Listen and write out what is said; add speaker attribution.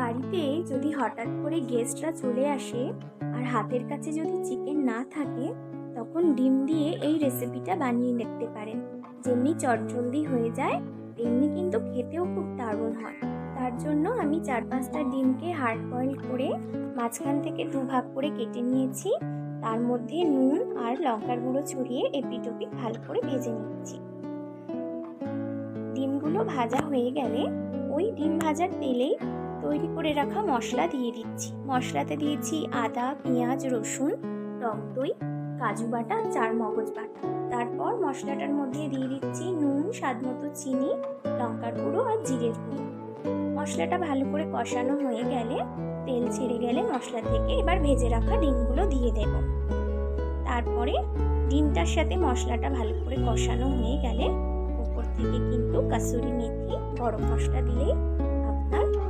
Speaker 1: বাড়িতে যদি হঠাৎ করে গেস্টরা চলে আসে আর হাতের কাছে যদি চিকেন না থাকে, তখন ডিম দিয়ে এই রেসিপিটা বানিয়ে দেখতে পারেন। যেমনি চটজলদি হয়ে যায়, তেমনি কিন্তু খেতেও খুব দারুণ হয়। তার জন্য আমি 4-5টা ডিমকে হার্ড বয়েল করে মাঝখান থেকে দুভাগ করে কেটে নিয়েছি। তার মধ্যে নুন আর লঙ্কার গুঁড়ো ছড়িয়ে এপিট ওপিট ভালো করে ভেজে নিচ্ছি। ডিমগুলো ভাজা হয়ে গেলে ওই ডিম ভাজার তেলেই তৈরি করে রাখা মশলা দিয়ে দিচ্ছি। মশলাতে দিয়েছি আদা, পেঁয়াজ, রসুন, টক দই, কাজু বাটা, চারমগজ বাটা। তারপর মশলাটার মধ্যে দিয়ে দিচ্ছি নুন, স্বাদ মতো চিনি, লঙ্কার গুঁড়ো আর জিরের গুঁড়ো। মশলাটা ভালো করে কষানো হয়ে গেলে, তেল ছেড়ে গেলে মশলা থেকে এবার ভেজে রাখা ডিমগুলো দিয়ে দেব। তারপরে ডিমটার সাথে মশলাটা ভালো করে কষানো হয়ে গেলে উপর থেকে কিন্তু কাসুরি মেথি, গরম মশলা দিলেই